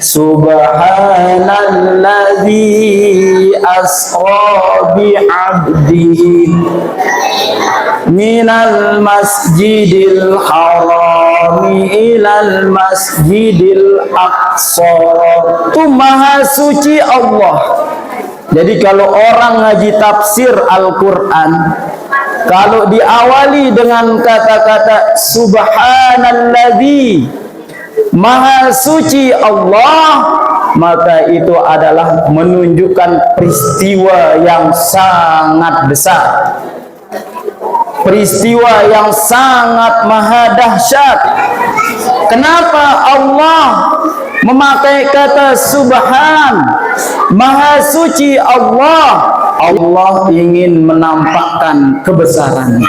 Subhanalladzi asra bi'abdihi minal masjidil harami ilal masjidil aqsa. Itu maha suci Allah. Jadi kalau orang ngaji tafsir Al-Quran, kalau diawali dengan kata-kata Subhanalladzi, maha suci Allah, maka itu adalah menunjukkan peristiwa yang sangat besar, peristiwa yang sangat maha dahsyat. Kenapa Allah memakai kata Subhan, maha suci Allah? Allah ingin menampakkan kebesarannya.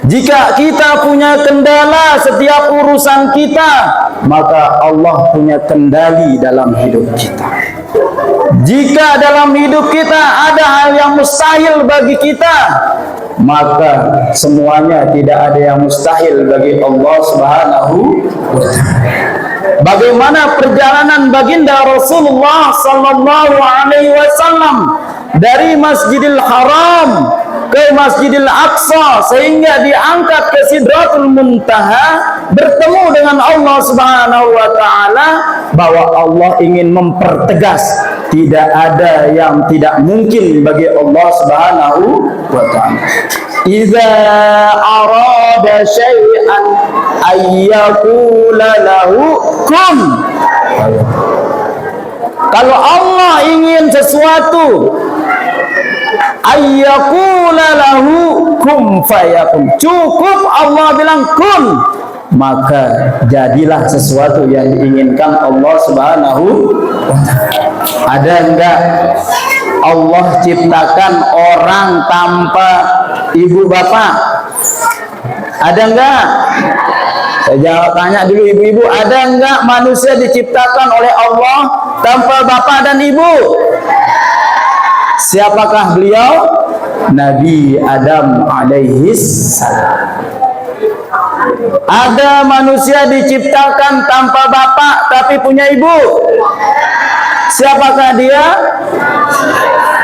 Jika kita punya kendala setiap urusan kita, maka Allah punya kendali dalam hidup kita. Jika dalam hidup kita ada hal yang mustahil bagi kita, maka semuanya tidak ada yang mustahil bagi Allah Subhanahu wa ta'ala. Bagaimana perjalanan baginda Rasulullah sallallahu alaihi wasallam dari Masjidil Haram ke Masjidil Aqsa sehingga diangkat ke Sidratul Muntaha, bertemu dengan Allah Subhanahu wa ta'ala, bahwa Allah ingin mempertegas tidak ada yang tidak mungkin bagi Allah Subhanahu wa ta'ala. Iza arada syai'an ayyakula lahu kun. Kalau Allah ingin sesuatu, ayyakula lahu kun fayakun, cukup Allah bilang kun, maka jadilah sesuatu yang diinginkan Allah Subhanahu wa ta'ala. Ada enggak Allah ciptakan orang tanpa ibu bapak? Ada enggak? Saya tanya dulu ibu-ibu, ada enggak manusia diciptakan oleh Allah tanpa bapak dan ibu? Siapakah beliau? Nabi Adam alaihis salam. Ada manusia diciptakan tanpa bapak tapi punya ibu. Siapakah dia?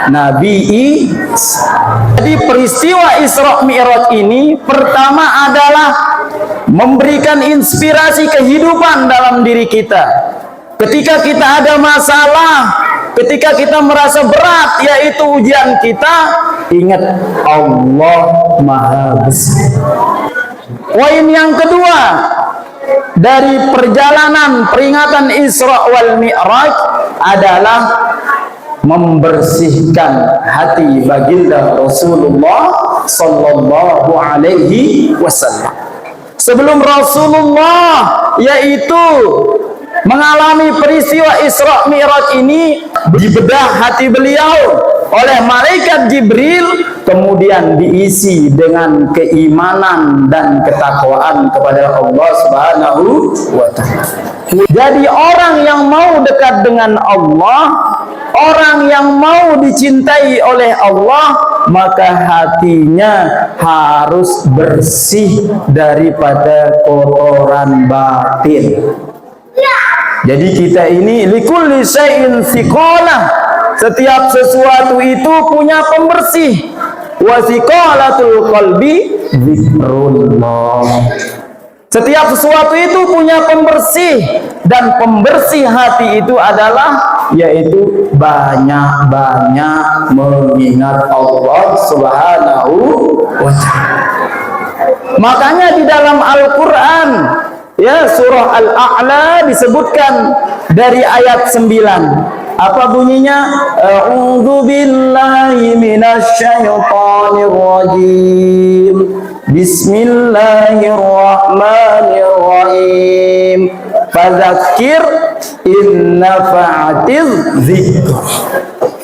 Nabi Isa. Jadi peristiwa Isra Mi'raj ini pertama adalah memberikan inspirasi kehidupan dalam diri kita. Ketika kita ada masalah, ketika kita merasa berat, yaitu ujian kita, ingat Allah Maha Besar. Poin yang kedua dari perjalanan peringatan Isra wal Mi'raj adalah membersihkan hati baginda Rasulullah sallallahu alaihi wasallam. Sebelum Rasulullah yaitu mengalami peristiwa Isra Mi'raj ini, dibedah hati beliau oleh malaikat Jibril, kemudian diisi dengan keimanan dan ketakwaan kepada Allah Subhanahu wa ta'ala. Jadi orang yang mau dekat dengan Allah, orang yang mau dicintai oleh Allah, maka hatinya harus bersih daripada kotoran batin. Jadi kita ini likulli syai'in thiqalah. Setiap sesuatu itu punya pembersih. Wa thiqalatul qalbi zikrullah. Setiap sesuatu itu punya pembersih, dan pembersih hati itu adalah yaitu banyak-banyak mengingat Allah Subhanahu wa ta'ala. Makanya di dalam Al-Qur'an, ya, surah Al-A'la disebutkan dari ayat 9. Apa bunyinya? A'udzu billahi minasyaitonir rajim. Bismillahirrahmanirrahim. Fadzakir in nafa'atiz dzikr.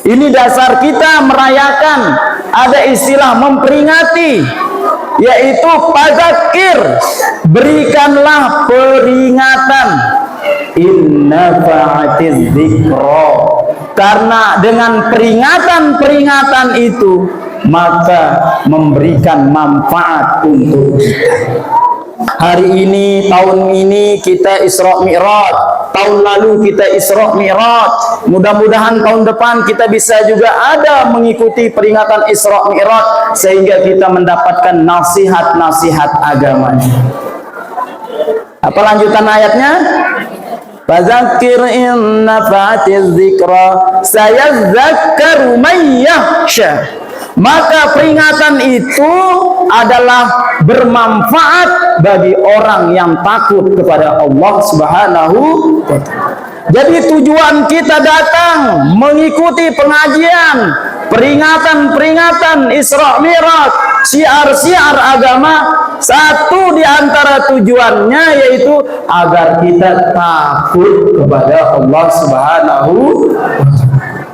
Ini dasar kita merayakan, ada istilah memperingati, yaitu fadzakir, berikanlah peringatan. Inna fa'atiz dzikra, karena dengan peringatan-peringatan itu maka memberikan manfaat untuk kita. Hari ini, tahun ini kita Isra Mi'raj, tahun lalu kita Isra Mi'raj. Mudah-mudahan tahun depan kita bisa juga ada mengikuti peringatan Isra Mi'raj sehingga kita mendapatkan nasihat-nasihat agama. Apa lanjutan ayatnya? Fadzakir in nafa'atiz dzikra sayadzakkaru may yakhsha. Maka peringatan itu adalah bermanfaat bagi orang yang takut kepada Allah Subhanahu wa ta'ala. Jadi tujuan kita datang mengikuti pengajian, peringatan-peringatan Isra Mi'raj, syiar-syiar agama, satu di antara tujuannya yaitu agar kita takut kepada Allah Subhanahu wa ta'ala.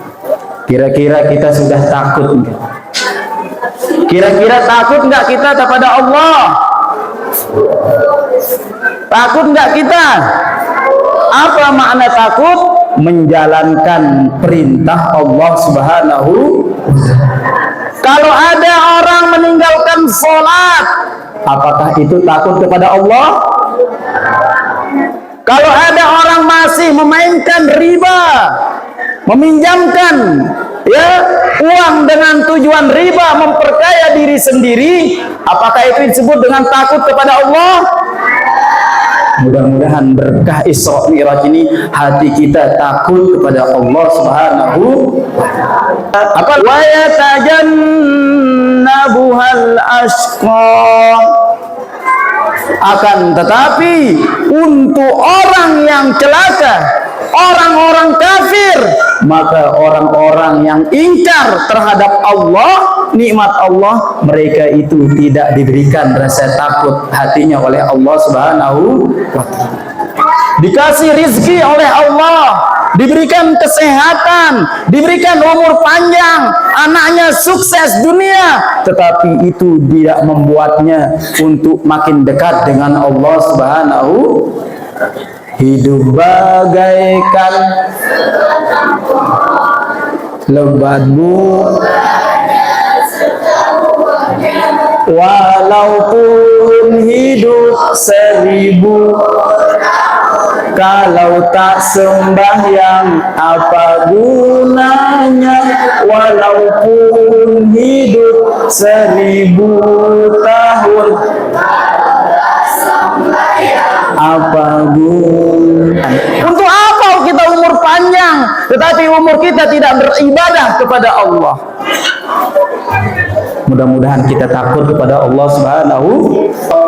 Kira-kira kita sudah takut enggak? Kira-kira takut enggak kita kepada Allah? Takut enggak kita? Apa makna takut? Menjalankan perintah Allah Subhanahu wa ta'ala. Kalau ada orang meninggalkan sholat, apakah itu takut kepada Allah? Kalau ada orang masih memainkan riba, meminjamkan uang dengan tujuan riba, memperkaya diri sendiri, apakah itu disebut dengan takut kepada Allah? Mudah-mudahan berkah Isra Mi'raj ini hati kita takut kepada Allah Subhanahu wa ta'ala. Apa? Wa yatajannabuhal ashqa. Akan tetapi untuk orang yang celaka, orang-orang kafir, maka orang-orang yang ingkar terhadap Allah, nikmat Allah, mereka itu tidak diberikan rasa takut hatinya oleh Allah Subhanahu wa ta'ala. Dikasih rizki oleh Allah, diberikan kesehatan, diberikan umur panjang, anaknya sukses dunia, tetapi itu tidak membuatnya untuk makin dekat dengan Allah Subhanahu wa ta'ala. Hidup bagaikan lebat walaupun hidup 1000 kalau tak sembahyang apa gunanya, walaupun hidup 1000 tahun apa gunanya. Untuk apa kita umur panjang tetapi umur kita tidak beribadah kepada Allah? Mudah-mudahan kita takut kepada Allah Subhanahu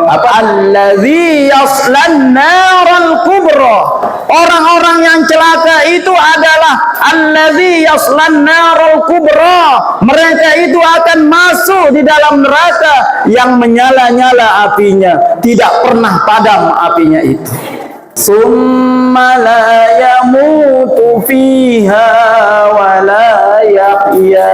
apa allazi yaslan naral kubra. Orang-orang yang celaka itu adalah allazi yaslan naral kubra. Mereka itu akan masuk di dalam neraka yang menyala-nyala apinya, tidak pernah padam apinya itu. Summa la yamutu fiha wa la yahya.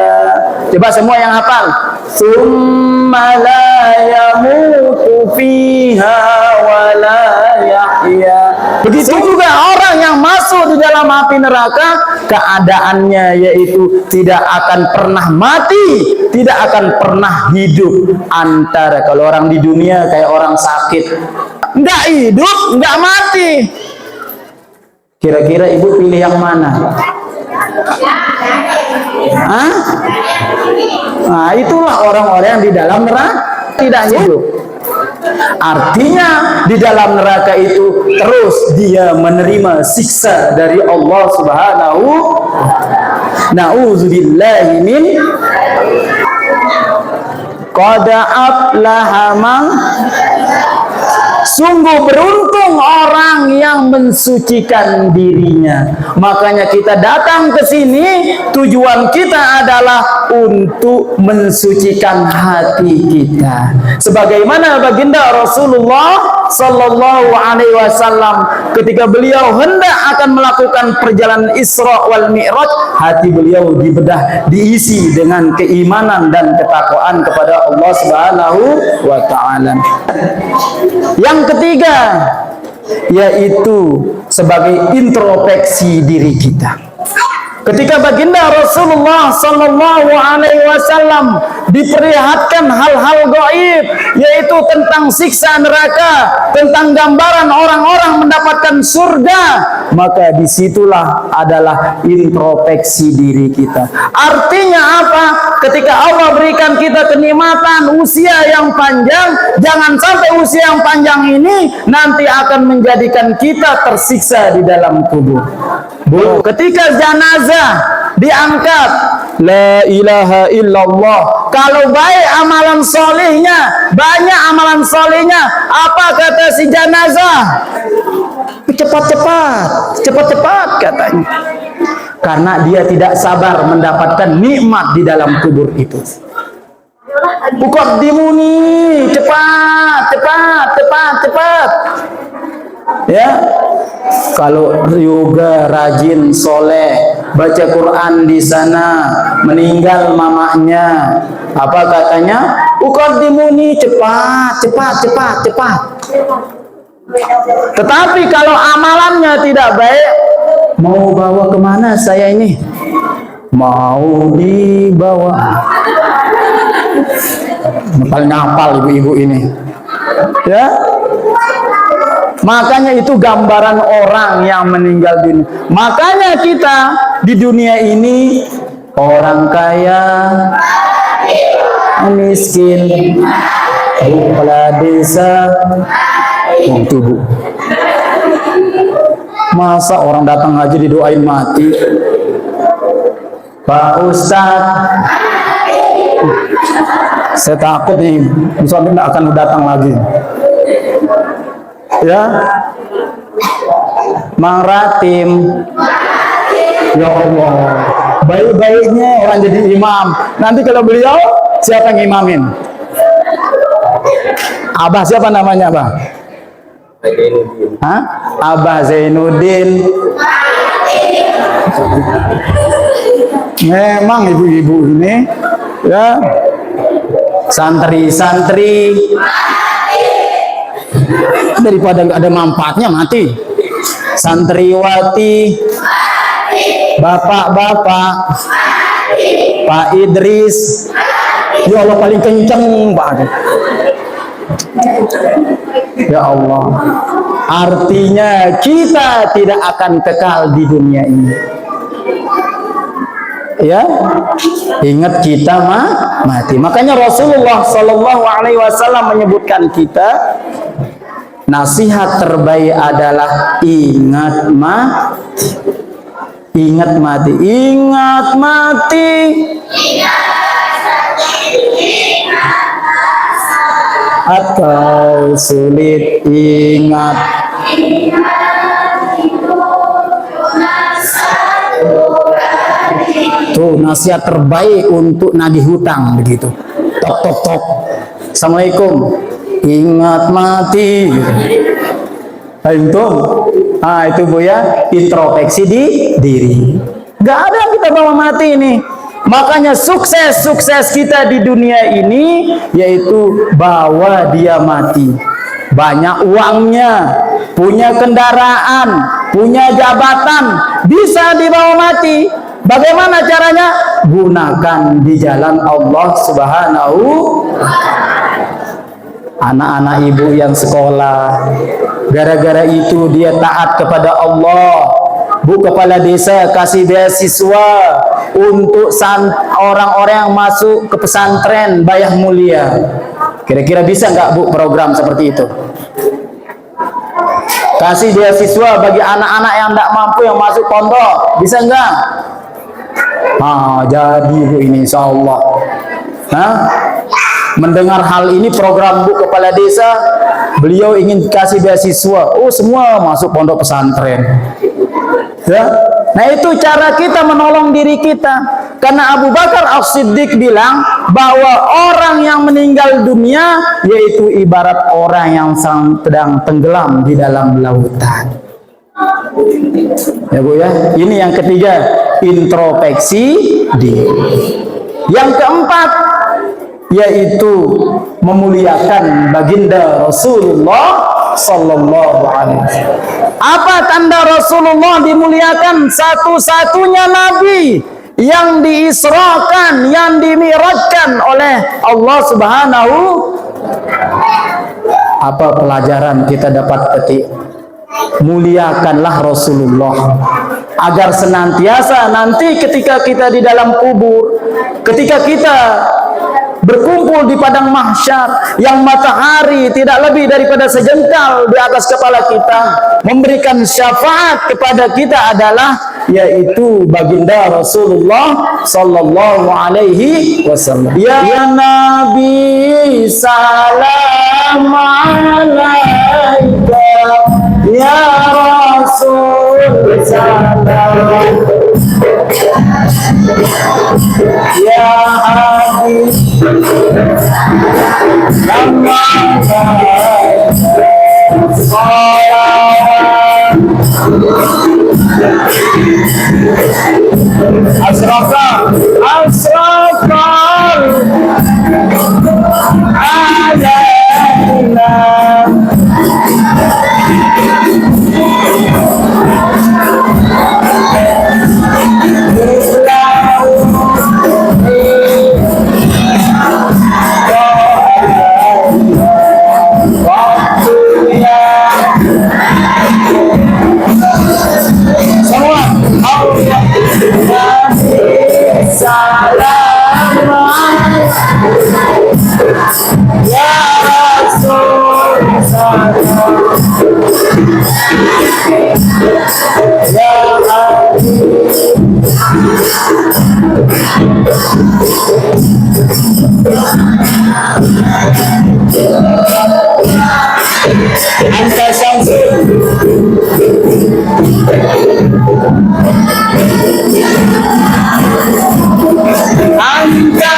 Coba semua yang hafal. Summa la yamutu fiha wa la yahya. Begitu juga orang yang masuk di dalam api neraka, keadaannya yaitu tidak akan pernah mati, tidak akan pernah hidup. Antara kalau orang di dunia kayak orang sakit, enggak hidup, enggak mati. Kira-kira ibu pilih yang mana? Hah? Nah, itulah orang-orang yang di dalam neraka tidak hidup. Artinya di dalam neraka itu terus dia menerima siksa dari Allah Subhanahu wa ta'ala. Na'udzubillahi min qad aflaha man. Sungguh beruntung orang yang mensucikan dirinya. Makanya kita datang ke sini, tujuan kita adalah untuk mensucikan hati kita. Sebagaimana baginda Rasulullah Sallallahu Alaihi Wasallam ketika beliau hendak akan melakukan perjalanan Isra wal Mi'raj, hati beliau dibedah, diisi dengan keimanan dan ketakwaan kepada Allah Subhanahu wa ta'ala. Yang ketiga yaitu sebagai introspeksi diri kita. Ketika baginda Rasulullah sallallahu alaihi wasallam diperlihatkan hal-hal gaib, yaitu tentang siksa neraka, tentang gambaran orang-orang mendapatkan surga, maka disitulah adalah introspeksi diri kita. Artinya apa? Ketika Allah berikan kita kenikmatan usia yang panjang, jangan sampai usia yang panjang ini nanti akan menjadikan kita tersiksa di dalam kubur. Bu, ketika jenazah diangkat, la ilaha illallah, kalau baik amalan solehnya, banyak amalan solehnya, apa kata si jenazah? Cepat-cepat katanya, karena dia tidak sabar mendapatkan nikmat di dalam kubur itu. Uqaddimuni, cepat. Ya, kalau juga rajin, soleh, baca Quran di sana, meninggal mamanya, apa katanya? Uqaddimuni, cepat. Tetapi kalau amalannya tidak baik, mau bawa kemana saya ini? Mau dibawa. Ngapal ibu-ibu ini. Ya. Makanya itu gambaran orang yang meninggal dunia. Makanya kita di dunia ini orang kaya, miskin, kepala desa, tubuh. Masa orang datang aja didoain mati? Pak Ustadz, saya takut nih, suami tidak akan datang lagi. Ya, Mang Ratim, ya Allah, baik-baiknya orang jadi imam. Nanti kalau beliau, siapa yang imamin? Abah siapa namanya, Abah? Hah? Abah Zainuddin. Memang ibu-ibu ini, ya, santri-santri, daripada nggak ada manfaatnya mati. Santriwati, bapak-bapak, Pak Idris, ya Allah paling kenceng banget. Ya Allah, artinya kita tidak akan kekal di dunia ini. Ya, ingat kita mati. Makanya Rasulullah Shallallahu Alaihi Wasallam menyebutkan kita, nasihat terbaik adalah ingat mati. Ingat mati. Ingat mati. Atau sulit ingat. Tuh nasihat terbaik untuk nagih hutang begitu. Tok. Assalamualaikum. Ingat mati. Itu Bu ya, introspeksi di diri. Gak ada yang kita bawa mati ini. Makanya sukses kita di dunia ini yaitu bawa dia mati. Banyak uangnya, punya kendaraan, punya jabatan, bisa dibawa mati. Bagaimana caranya? Gunakan di jalan Allah Subhanahu wa ta'ala. Anak-anak ibu yang sekolah, gara-gara itu dia taat kepada Allah. Bu kepala desa kasih beasiswa untuk orang-orang yang masuk ke pesantren Bayah Mulia. Kira-kira bisa nggak Bu program seperti itu? Kasih beasiswa bagi anak-anak yang tidak mampu yang masuk pondok, bisa nggak? Jadi Bu ini insya Allah. Mendengar hal ini program Bu kepala desa, beliau ingin kasih beasiswa. Semua masuk pondok pesantren. Ya. Nah itu cara kita menolong diri kita. Karena Abu Bakar As-Siddiq bilang bahwa orang yang meninggal dunia yaitu ibarat orang yang sedang tenggelam di dalam lautan. Ya Bu ya, ini yang ketiga, introspeksi diri. Yang keempat yaitu memuliakan baginda Rasulullah sallallahu alaihi wasallam. Apa tanda Rasulullah dimuliakan? Satu-satunya nabi yang diisrakan, yang dimi'rajkan oleh Allah Subhanahu. Apa pelajaran kita dapat petik? Muliakanlah Rasulullah agar senantiasa nanti ketika kita di dalam kubur, ketika kita berkumpul di padang mahsyar yang matahari tidak lebih daripada sejengkal di atas kepala kita, memberikan syafaat kepada kita adalah yaitu baginda Rasulullah sallallahu alaihi wasallam. Ya Nabi salam alaika, ya Rasul salam, ya Habib lama asrafa alaina anta syamsul anta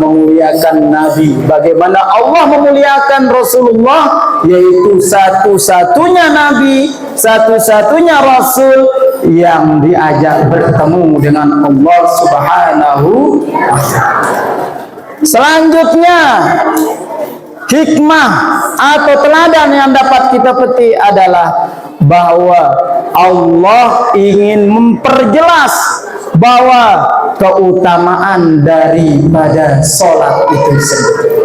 memuliakan Nabi. Bagaimana Allah memuliakan Rasulullah, yaitu satu-satunya Nabi, satu-satunya Rasul yang diajak bertemu dengan Allah Subhanahu wa ta'ala. Selanjutnya, hikmah atau teladan yang dapat kita petik adalah bahwa Allah ingin memperjelas bahwa keutamaan daripada sholat itu sendiri.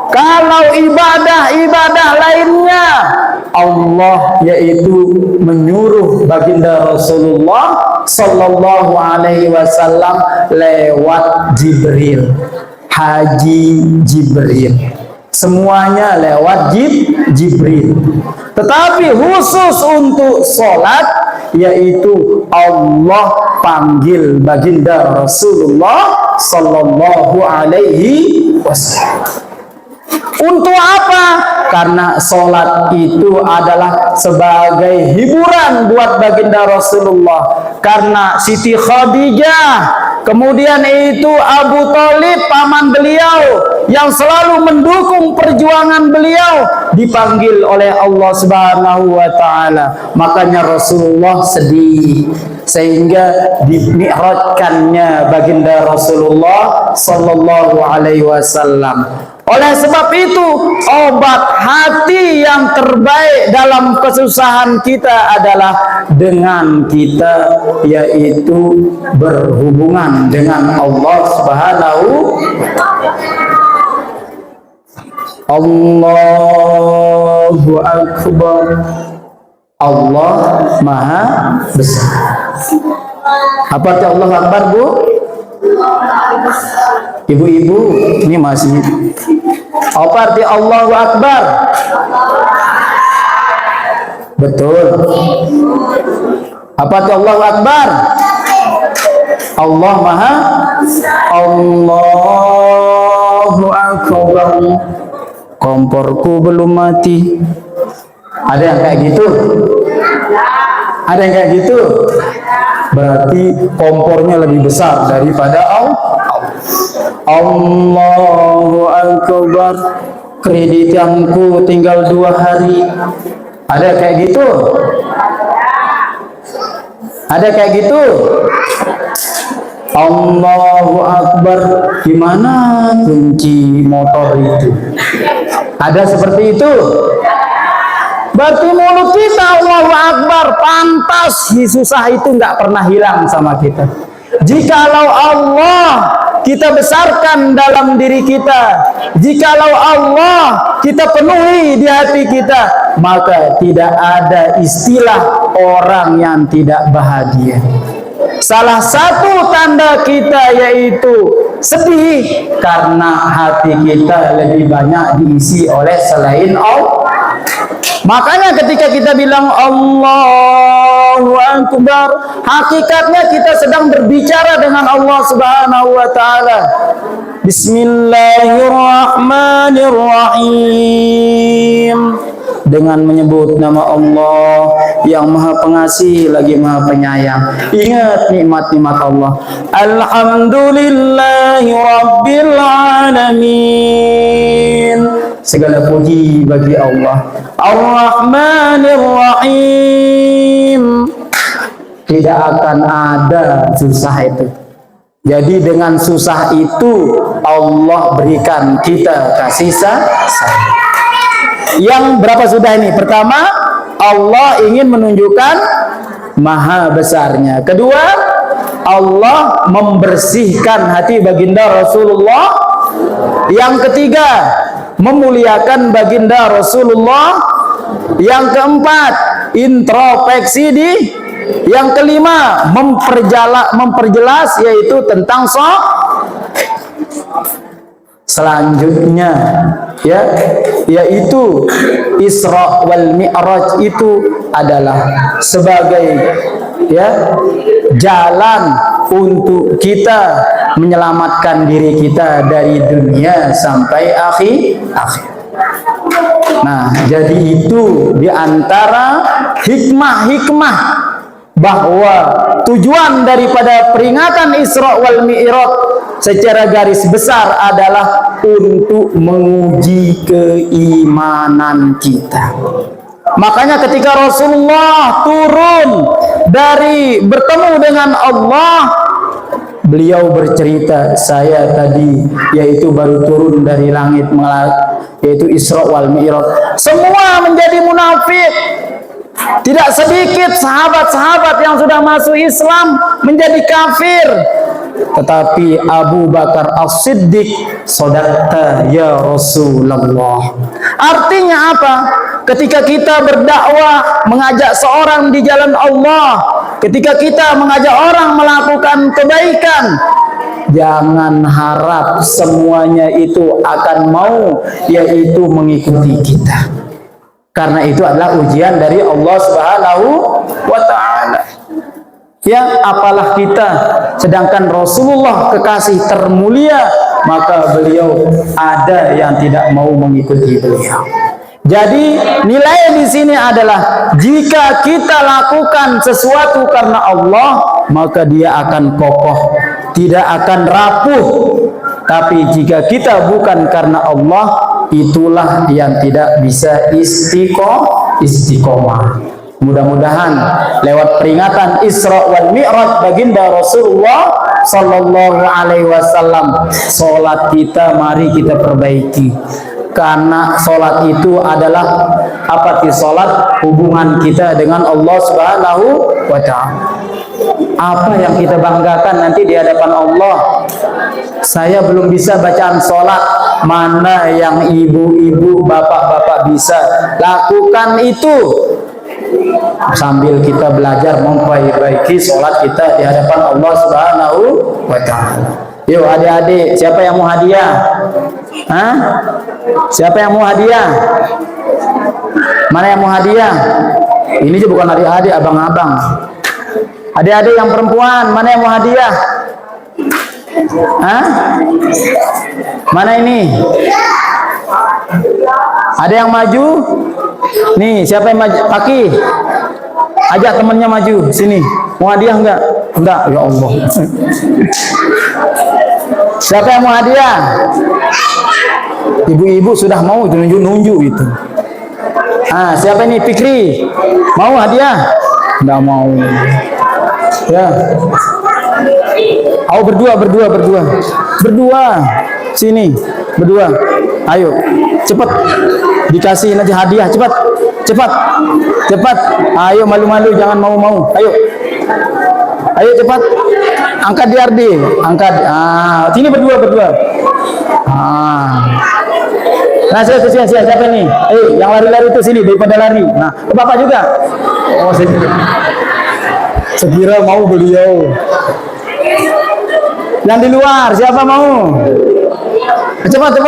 Kalau ibadah-ibadah lainnya, Allah yaitu menyuruh baginda Rasulullah sallallahu alaihi wasallam lewat Jibril, Haji Jibril. Semuanya lewat Jibril. Tetapi khusus untuk sholat, yaitu Allah panggil baginda Rasulullah sallallahu alaihi wasallam. Untuk apa? Karena sholat itu adalah sebagai hiburan buat baginda Rasulullah. Karena Siti Khadijah, kemudian itu Abu Thalib paman beliau yang selalu mendukung perjuangan beliau dipanggil oleh Allah Subhanahu wa ta'ala. Makanya Rasulullah sedih sehingga dimi'rajkannya baginda Rasulullah sallallahu alaihi wasallam. Oleh sebab itu, obat hati yang terbaik dalam kesusahan kita adalah dengan kita, yaitu berhubungan dengan Allah Subhanahu wa ta'ala. Allahu Akbar. Allah Maha Besar. Apa itu Allah Akbar, Bu? Ibu-ibu, ini masih. Apa arti Allahu Akbar? Betul. Apa arti Allahu Akbar? Allah Maha. Allahu Akbar. Komporku belum mati. Ada yang kayak gitu? Ada yang kayak gitu? Berarti kompornya lebih besar daripada Allahu Akbar. Kreditanku tinggal 2 hari. Ada kayak gitu? Ada kayak gitu? Allahu Akbar. Gimana kunci motor itu? Ada seperti itu? Berarti mulut kita Allahu Akbar, pantas susah itu nggak pernah hilang sama kita. Jikalau Allah kita besarkan dalam diri kita, jikalau Allah kita penuhi di hati kita, maka tidak ada istilah orang yang tidak bahagia. Salah satu tanda kita yaitu sedih karena hati kita lebih banyak diisi oleh selain Allah. Makanya ketika kita bilang Allahu Akbar, hakikatnya kita sedang berbicara dengan Allah Subhanahu wa taala. Bismillahirrahmanirrahim. Dengan menyebut nama Allah yang Maha Pengasih lagi Maha Penyayang. Ingat nikmat-nikmat Allah. Alhamdulillahi Rabbil Alamin. Segala puji bagi Allah. Ar-Rahmanir Rahim. Tidak akan ada susah itu. Jadi dengan susah itu Allah berikan kita kasih sayang. Yang berapa sudah ini? Pertama, Allah ingin menunjukkan maha besarnya. Kedua, Allah membersihkan hati baginda Rasulullah. Yang ketiga, memuliakan baginda Rasulullah. Yang keempat, introspeksi di. Yang kelima, memperjelas yaitu tentang selanjutnya yaitu Isra wal Mi'raj itu adalah sebagai jalan untuk kita menyelamatkan diri kita dari dunia sampai akhir. Nah, jadi itu diantara hikmah-hikmah bahwa tujuan daripada peringatan Isra wal Mi'raj secara garis besar adalah untuk menguji keimanan kita. Makanya ketika Rasulullah turun dari bertemu dengan Allah, beliau bercerita, saya tadi yaitu baru turun dari langit, yaitu Isra wal Mi'raj. Semua menjadi munafik. Tidak sedikit sahabat-sahabat yang sudah masuk Islam menjadi kafir. Tetapi Abu Bakar As-Siddiq, "Shadaqta ya Rasulullah." Artinya apa? Ketika kita berdakwah, mengajak seorang di jalan Allah, ketika kita mengajak orang melakukan kebaikan, jangan harap semuanya itu akan mau yaitu mengikuti kita. Karena itu adalah ujian dari Allah Subhanahu wa taala. Ya, apalah kita, sedangkan Rasulullah kekasih termulia, maka beliau ada yang tidak mau mengikuti beliau. Jadi nilai di sini adalah jika kita lakukan sesuatu karena Allah, maka dia akan kokoh, tidak akan rapuh. Tapi jika kita bukan karena Allah, itulah yang tidak bisa istiqomah. Mudah-mudahan lewat peringatan Isra wal Mi'raj baginda Rasulullah sallallahu alaihi wasallam, salat kita mari kita perbaiki. Karena salat itu adalah apa sih salat? Hubungan kita dengan Allah Subhanahu wa taala. Apa yang kita banggakan nanti di hadapan Allah? Saya belum bisa bacaan salat, mana yang ibu-ibu, bapak-bapak bisa lakukan itu. Sambil kita belajar memperbaiki sholat kita di hadapan Allah Subhanahu wa taala. Yuk adik-adik, siapa yang mau hadiah? Hah? Siapa yang mau hadiah? Mana yang mau hadiah? Ini sih bukan adik-adik, abang-abang. Adik-adik yang perempuan, mana yang mau hadiah? Hah? Mana ini? Ada yang maju? Nih, siapa yang maju? Paki. Ajak temennya maju sini. Mau hadiah enggak? Enggak, ya Allah. Siapa yang mau hadiah? Ibu-ibu sudah mau nunjuk-nunjuk itu. Ah, siapa ini? Fikri. Mau hadiah? Enggak mau. Ya. Oh, berdua. Berdua. Sini, berdua. Ayo, cepat. Dikasih nanti hadiah, cepat. Ayo, malu-malu, jangan mau. Ayo cepat. Angkat di Ardi. Angkat. Sini berdua. Nah, siapa ini? Yang lari-lari itu sini daripada lari. Nah, ke Bapak juga. Oh, sekira mau beliau. Yang di luar, siapa mau? Cepat. 7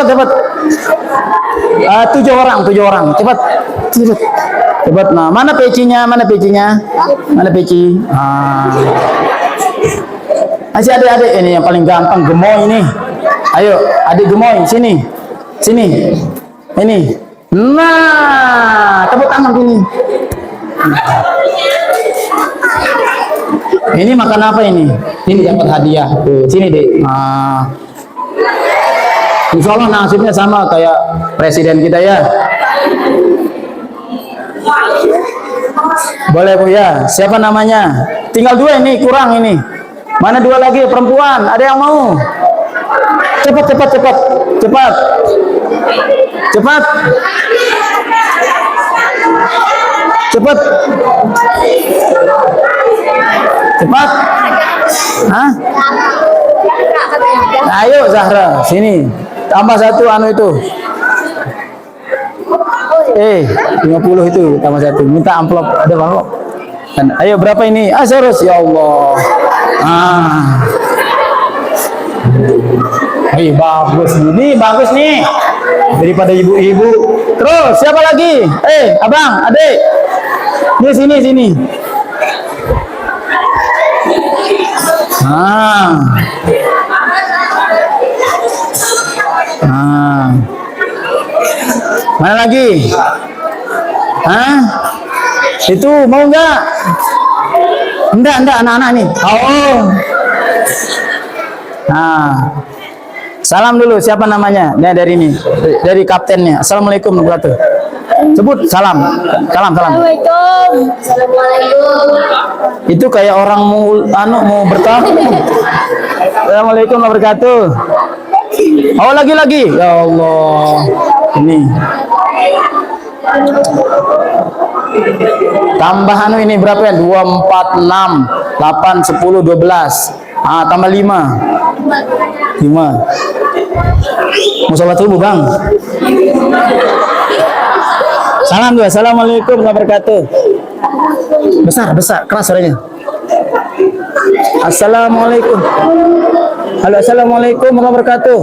orang. Cepat. Nah, mana pecinya? Mana peci? Masih adik-adik ini yang paling gampang, gemoy ini. Ayo, adik gemoy, sini. Ini. Nah, tepuk tangan sini. Ini makan apa ini? Ini dapat hadiah. Sini, Dek. Insya Allah nasibnya sama kayak presiden kita ya. Boleh Bu ya. Siapa namanya? Tinggal 2 ini, kurang ini. Mana 2 lagi perempuan? Ada yang mau? Cepat. Hah? Ayo Zahra, sini. Tambah 1 itu. 50 itu tambah 1. Minta amplop, ada amplop. Ayo berapa ini? Serius ya Allah. Bagus nih. Daripada ibu-ibu. Terus siapa lagi? Abang, adik. Ini sini. Mana lagi? Itu mau enggak? Enggak anak-anak nih. Salam dulu, siapa namanya? Nah, dari kaptennya. Assalamualaikum warahmatullahi wabarakatuh. Sebut salam. Assalamualaikum. Itu kayak orang mau bertamu. Assalamualaikum warahmatullahi wabarakatuh. Oh, lagi. Ya Allah. Ini. Tambah ini berapa ya? 2, 4, 6, 8, 10, 12. Tambah 5. Mau sholat subuh, Bang? Salam dulu. Assalamualaikum warahmatullahi wabarakatuh. Besar, keras suaranya. Assalamualaikum. Halo, assalamualaikum warahmatullahi wabarakatuh.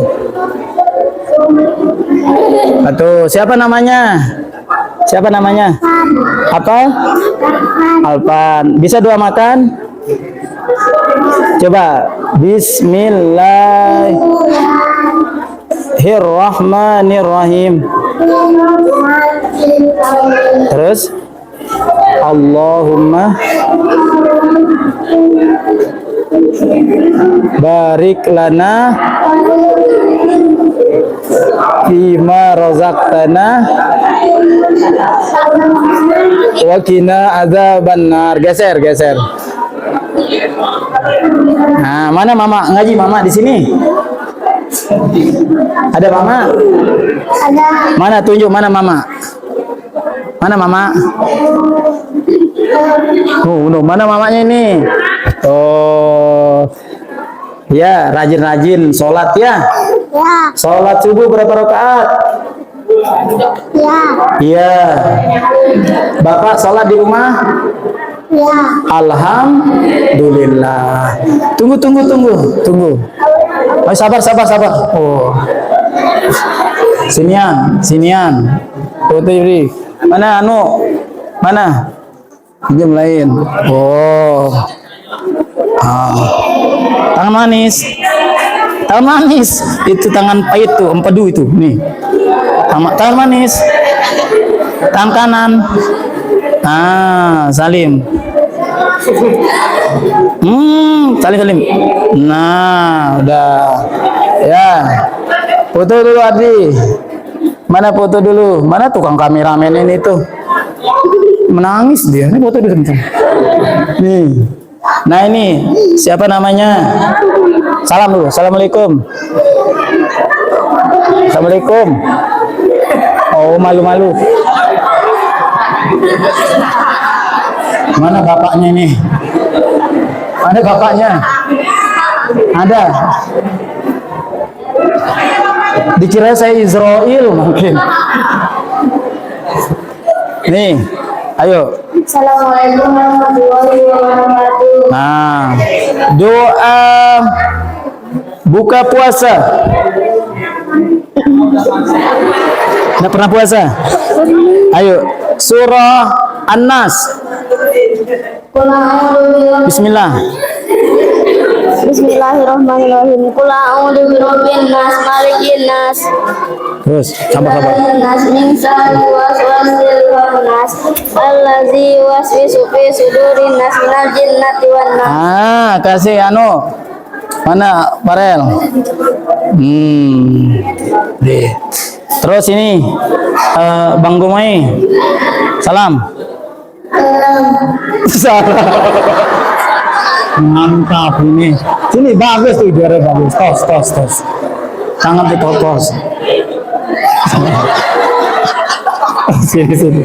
Siapa namanya? Apa? Alpan. Bisa 2 makan? Coba. Bismillahirrahmanirrahim. Terus Allahumma barik lana fima razaqtana wa qina adzabannar. Geser. Nah, mana mama ngaji? Mama di sini. Ada mama? Ada. Mana tunjuk mana mama? Mana mamanya ini? Ya, rajin-rajin sholat ya. Sholat subuh berapa rakaat? Iya. Bapak sholat di rumah? Ya. Alhamdulillah. Tunggu. Oh, sabar. Oh. Sinian. Foto Yuri. Mana anu? Mana? Jam lain. Oh. Tangan manis. Itu tangan pahit tuh, empedu itu. Nih. Tangan manis. Tangan kanan. Salim. Salim. Nah, udah. Ya. Foto dulu Ardi. Mana foto dulu? Mana tukang kameramen ini tuh? Menangis dia. Ini foto dulu sebentar. Nih. Nah ini siapa namanya? Salam dulu. Assalamualaikum. Oh, malu-malu. Mana bapaknya ini? Ada bapaknya? Ada. Dikira saya Israel mungkin. Nih, ayo. Assalamualaikum warahmatullahi wabarakatuh. Nah, doa buka puasa. Nggak pernah puasa? Ayo, surah An-Nas. Bismillah. Bismillahirrahmanirrahim. Qul a'udzu birabbin nas, malikin nas. Terus, sabar. Nas min syarri waswasil khannas, allazi yuwaswisu fi sudurin nas minal jinnati wan nas. Kasih anu. Mana Farel? Deh. Terus ini Bang Gumai. Salam. Salam. Mantap ini. Sini bagus tuh, juara bagus. Tos. Tangan ditos. Sini.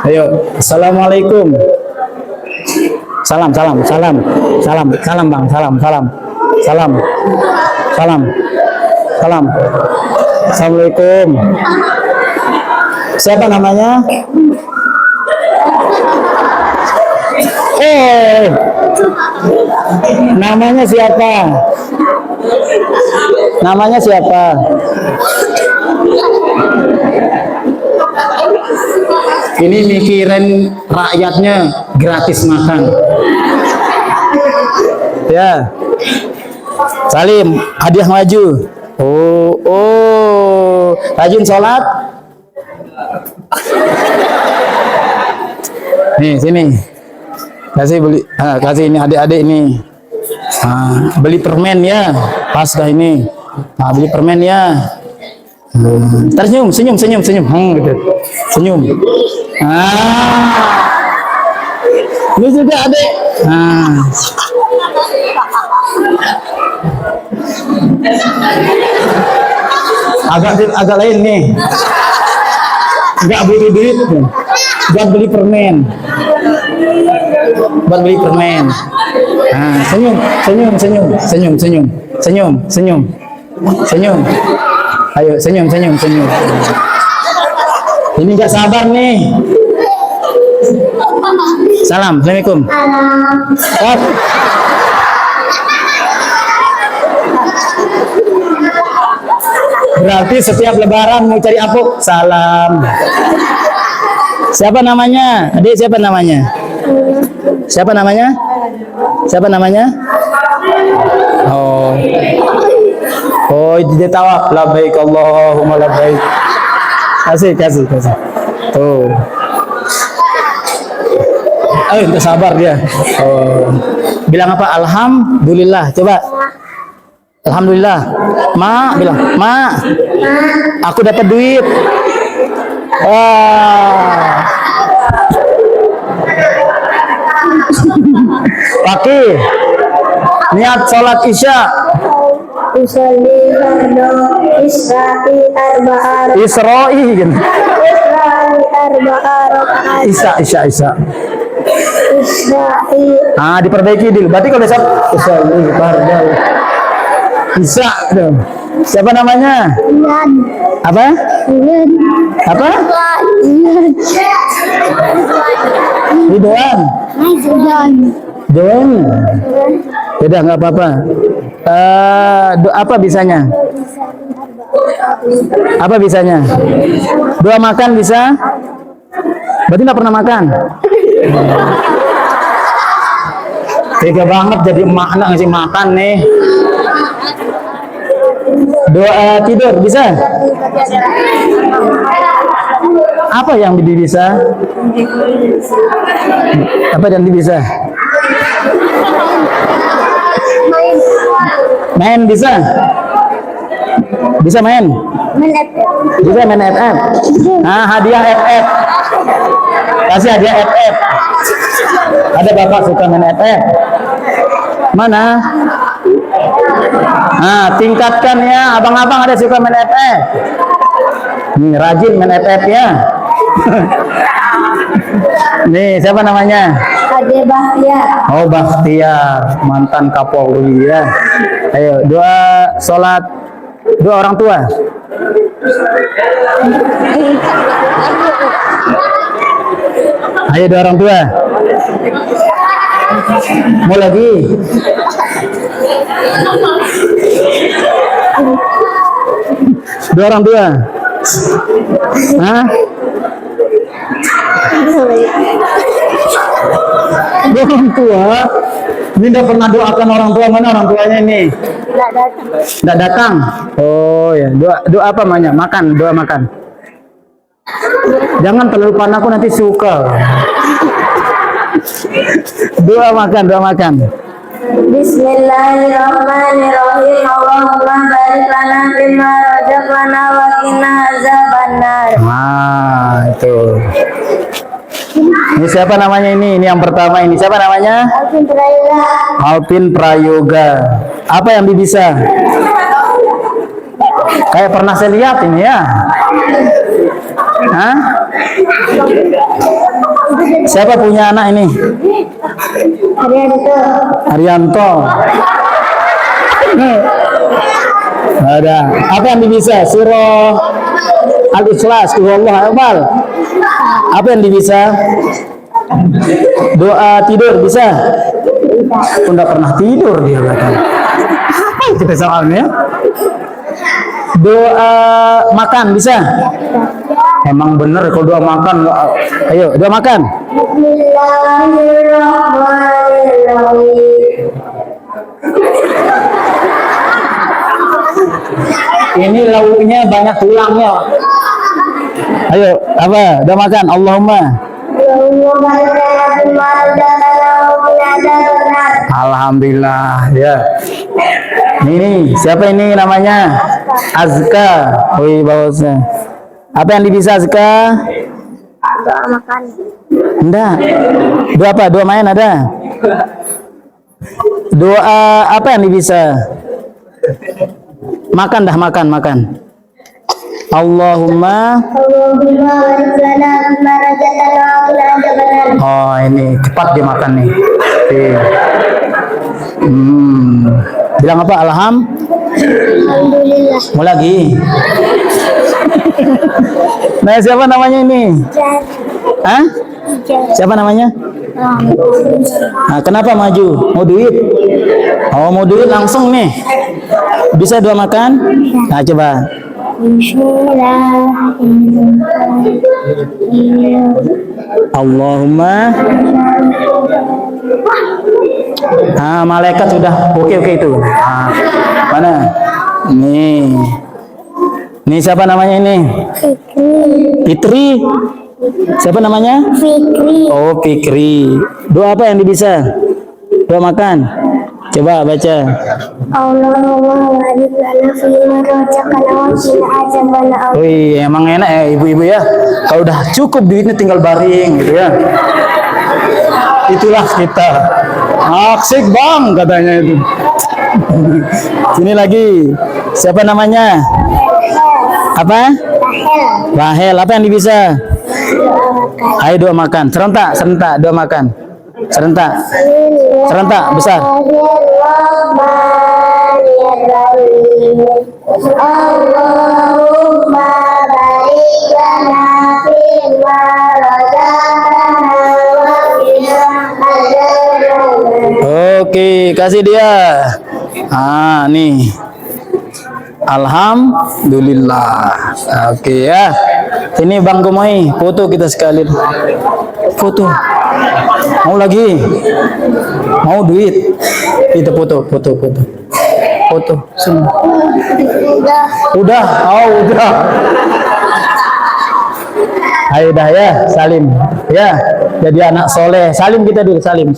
Ayo. Assalamualaikum. Salam Bang. Salam. Assalamualaikum. Siapa namanya? Namanya siapa? Ini mikirin rakyatnya gratis makan. Ya. Salim, hadiah maju. Oh. Rajin sholat. Nih, sini. Kasih ini adik-adik ini. Beli permen ya. Pas dah ini. Beli permen ya. Tersenyum. Gitu. Senyum. Lu juga adik. Agak lain nih. Enggak butuh duit. Buat beli permen. Senyum. Ayo senyum. Ini enggak sabar nih. Salam. Assalamualaikum. Berarti setiap lebaran mau cari apuk, salam. Siapa namanya? Adik, siapa namanya? Oh, dia tawa. Labbaik Allahumma labbaik. Kasih. Tuh. Udah sabar dia. Bilang apa? Alhamdulillah. Coba. Alhamdulillah. Bilang. Aku dapat duit. Wakil. Niat sholat Isya. Usolli fardu Isra'i arba'a rakaat. Isya. Isra'i. Diperbaiki dulu. Berarti kalau besok usolli fardu Isya. Siapa namanya? Apa? Ridwan. Beda nggak apa-apa. Apa bisanya? Apa bisanya? Doa makan bisa? Berarti nggak pernah makan? Tega banget jadi makna ngasih makan nih. Doa tidur bisa? Apa yang bisa? Apa yang bisa? Main bisa? Bisa main? Bisa main FF? Nah, hadiah FF. Kasih hadiah FF. Ada bapak suka main FF? Mana? Nah, tingkatkan ya, abang-abang ada suka main FF. Rajin main FF ya. Nih, siapa namanya? Ade Bahtiar. Oh, Bahtiar, mantan Kapolri ya. Ayo, doa sholat doa orang tua. Ayo doa orang tua. Mau lagi? Doa orang tua. Hah? Doa orang tua. Ini tidak pernah doakan orang tua, mana orang tuanya ini? Tidak datang. Oh ya, doa apa namanya? Makan, doa makan. Jangan terlalu panas, aku nanti suka. Doa makan, doa makan. Bismillahirrahmanirrahim. Allahumma barik lana fima razaqtana wa qina azabannar. Nah, itu. Ini siapa namanya ini? Ini yang pertama ini. Siapa namanya? Alvin Prayoga. Alvin Prayoga. Apa yang bisa? Kayak pernah saya lihat ini ya. Hah? Siapa punya anak ini? Haryanto. Haryanto. Ada. Apa yang bisa? Surah Al-Ikhlas, Wallahu Akbar. Apa yang bisa? Doa tidur bisa? Aku enggak pernah tidur dia katanya. Apa itu soalnya? Doa makan bisa? Emang bener kalau doa makan. Ayo, doa makan. Bismillahirrahmanirrahim. Ini lauknya banyak tulangnya. Ayo, apa? Doa makan. Allahumma. Alhamdulillah ya. Ini siapa ini namanya? Azka. Wih, bagusnya. Apa yang bisa Azka? Doa makan. Enggak. Doa apa? Doa main ada? Doa apa yang bisa? Makan dah, makan. Allahumma. Oh, ini cepat dimakan nih. Oke. Bilang apa? Alhamdulillah. Mau lagi? Nah, siapa namanya ini? Hah? Siapa namanya? Nah, kenapa maju? Mau duit? Oh, mau duit langsung nih. Bisa doa makan? Nah, coba. Allahumma. Ah, malaikat sudah oke itu. Ah, mana? Nih siapa namanya ini? Fitri. Siapa namanya? Fikri. Oh, Fikri. Doa apa yang bisa? Doa makan. Coba baca. Allahumma barik lana fima razaqtana wa qina azabannar. Wih, emang enak ya ibu-ibu ya. Kalau udah cukup duitnya tinggal baring gitu ya. Itulah kita. Asik bang katanya itu. Sini lagi. Siapa namanya? Apa? Rahel. Apa yang bisa? Ayo doa makan. Serentak doa makan. Serentak besar. Allahumma barik lana fima razaqtana wa qina azabannar. Oke, kasih dia. Nih. Alhamdulillah. Oke ya. Ini Bang Gomoy, foto kita sekalian. Foto. Mau lagi? Mau duit? Kita foto. Foto. Sini. Udah. Oh, udah. Ayo dah ya, salim. Ya, jadi anak soleh. Salim kita dulu, salim.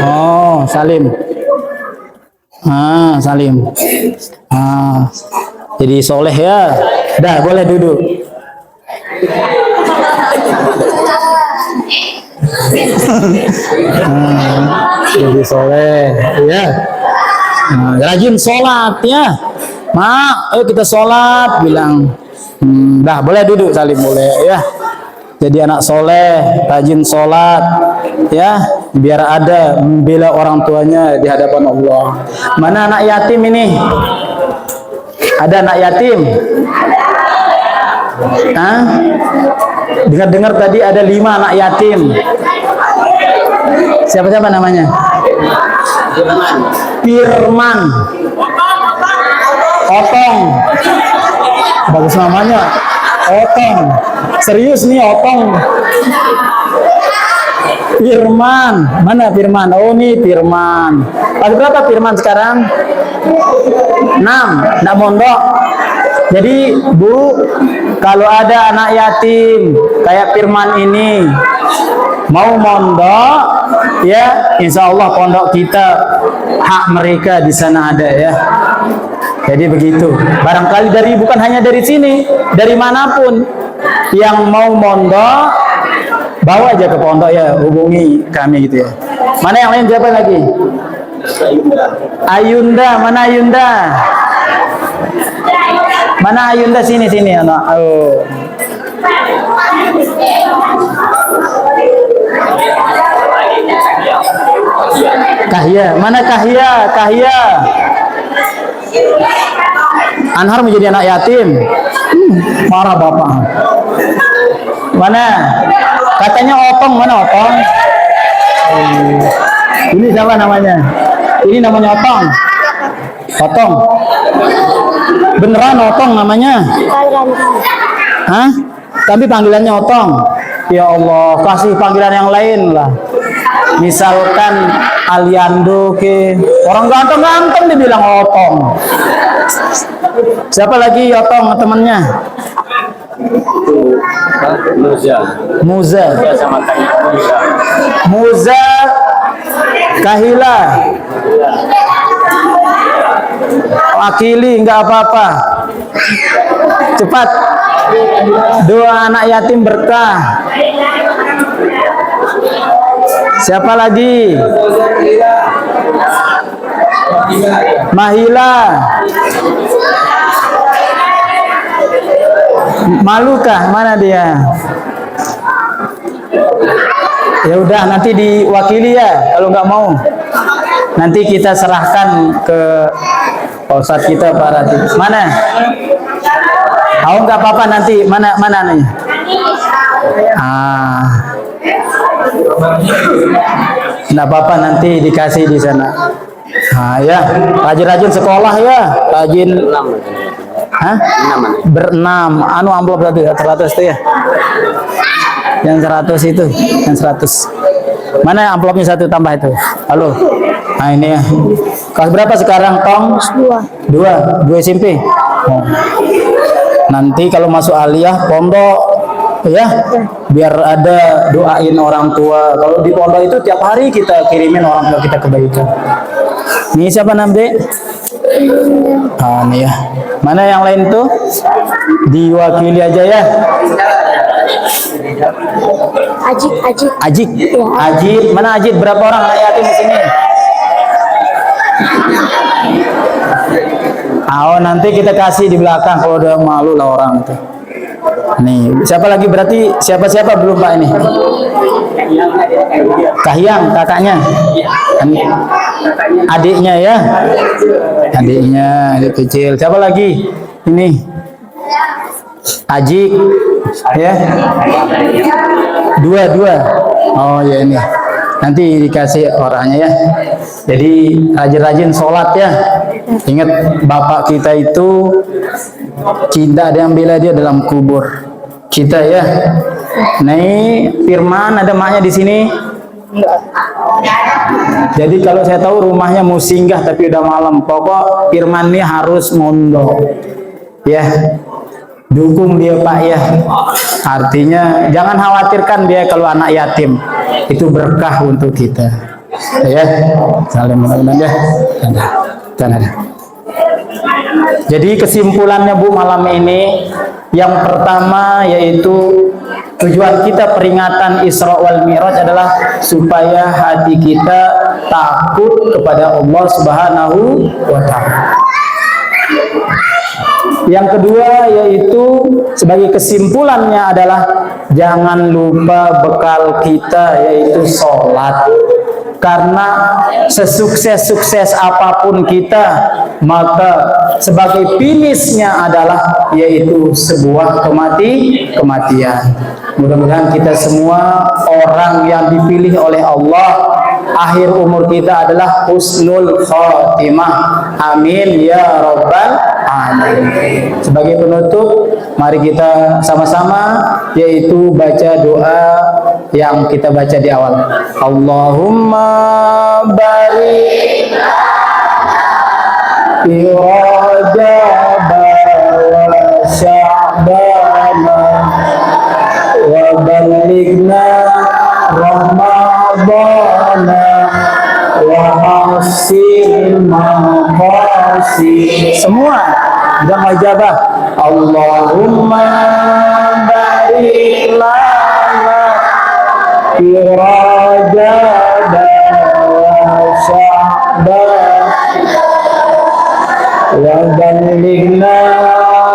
Oh, salim. Salim. Jadi soleh ya. Dah, boleh duduk. Jadi soleh ya. Rajin sholat ya. Ayo kita sholat, bilang. Dah, boleh duduk, salim boleh ya. Jadi anak soleh, rajin sholat ya, biar ada membela orang tuanya di hadapan Allah. Mana anak yatim ini? Ada anak yatim? Dengar-dengar tadi ada 5 anak yatim. Siapa namanya? Firman. Otong. Bagus namanya. Otong. Serius nih Otong. Firman. Mana Firman? Oh nih Firman. Pas berapa Firman sekarang? 6. Nak mondok. Jadi Bu, kalau ada anak yatim kayak Firman ini mau mondok, ya insya Allah pondok kita hak mereka di sana ada ya. Jadi begitu. Barangkali bukan hanya dari sini, dari manapun yang mau mondok, bawa aja ke pondok ya, hubungi kami gitu ya. Mana yang lain, siapa lagi? Ayunda, mana Ayunda? Mana Ayunda, sini anak. Oh. Kahya, mana Kahya? Anhar menjadi anak yatim. Marah bapak. Mana? Katanya Otong, mana Otong? Ini siapa namanya? Ini namanya Otong. Otong. Beneran Otong namanya? Hah? Tapi panggilannya Otong. Ya Allah, kasih panggilan yang lain lah. Misalkan Aliando ke orang ganteng dibilang Otong. Siapa lagi Otong temannya? Muza Kahila. Wakili nggak apa-apa. Cepat. Doa anak yatim berkah. Siapa lagi? Mahila. Malukah? Mana dia? Ya udah, nanti diwakili ya. Kalau nggak mau, nanti kita serahkan ke Ustadz kita Pak Ratib. Mana? Oh nggak apa-apa, nanti mana nih? Nggak apa-apa, nanti dikasih di sana. Ya, rajin-rajin sekolah ya, rajin. Berenam. Amplop tadi 100 itu ya. Yang 100 itu, yang 100. Mana amplopnya satu tambah itu? Halo. Nah ini ya. Kelas berapa sekarang, Tong? 2 SMP. Oh. Nanti kalau masuk aliyah pondok ya, biar ada doain orang tua. Kalau di pondok itu tiap hari kita kirimin orang tua kita kebaikan. Ini siapa namanya? Nih ya. Mana yang lain tuh? Diwakili aja ya. Ajik. Ajik. Mana Ajik? Berapa orang anak yatim di sini? Nanti kita kasih di belakang kalau udah malu lah orang itu. Nih, siapa lagi berarti siapa belum Pak ini? Kahyang, kakaknya. Adiknya ya. Adiknya, adik kecil. Siapa lagi? Ini. Ajik. Ya. 2. Oh ya ini. Nanti dikasih orangnya ya. Jadi rajin-rajin sholat ya. Ingat bapak kita itu cinta ada yang bela dia dalam kubur kita ya. Nih Firman ada maknya di sini. Jadi kalau saya tahu rumahnya mau singgah tapi udah malam, pokok Firman ini harus mondok ya. Dukung dia Pak ya. Artinya jangan khawatirkan dia kalau anak yatim, itu berkah untuk kita ya. Saling mengenal ya. Ada. Jadi kesimpulannya Bu malam ini, yang pertama yaitu tujuan kita peringatan Isra wal Mi'raj adalah supaya hati kita takut kepada Allah Subhanahu wa Ta'ala. Yang kedua yaitu sebagai kesimpulannya adalah jangan lupa bekal kita yaitu sholat. Karena sesukses-sukses apapun kita, maka sebagai finishnya adalah yaitu sebuah kematian. Mudah-mudahan kita semua orang yang dipilih oleh Allah, akhir umur kita adalah husnul khotimah. Amin ya rabbal alamin. Sebagai penutup, mari kita sama-sama yaitu baca doa yang kita baca di awal. Allahumma barik fi Rajab wa Sya'ban wa balighna Ramadhan wa hasil maqasid. Semua jangan ijabah. Allahumma barik lana fi Rajab wa Sya'ban wa balighna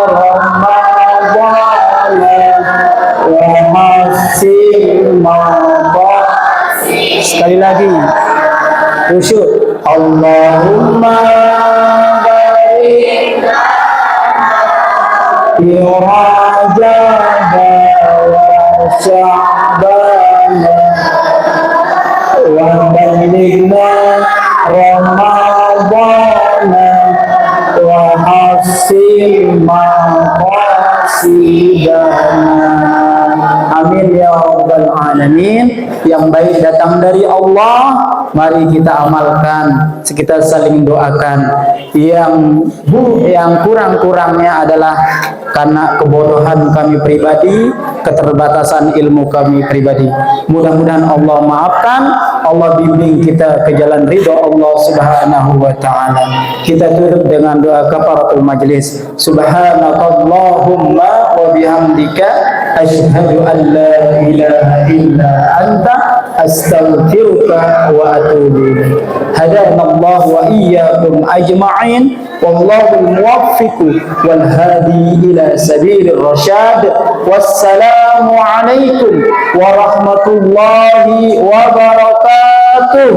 Ramadhan wa hasil maqasid. Sekali lagi khusyuk. Allahumma barik fi Rajab wa Sya'ban wa balighna Ramadhan wa hasil maqasidana. Amin ya rabbal alamin. Yang baik datang dari Allah, mari kita amalkan, kita saling doakan. Yang kurang-kurangnya adalah karena kebodohan kami pribadi, keterbatasan ilmu kami pribadi. Mudah-mudahan Allah maafkan, Allah bimbing kita ke jalan ridho Allah Subhanahu wa Ta'ala. Kita tutup dengan doa kafaratul majlis. Subhanakallahumma wa bihamdika asyhadu an la ilaha illa anta astaghfiruka wa atubu ilaik. Hadanallahu wa iyyakum ajma'in. Wallahul muwaffiq wal hadi ila sabilir rasyad. Wassalamu alaikum warahmatullahi wabarakatuh.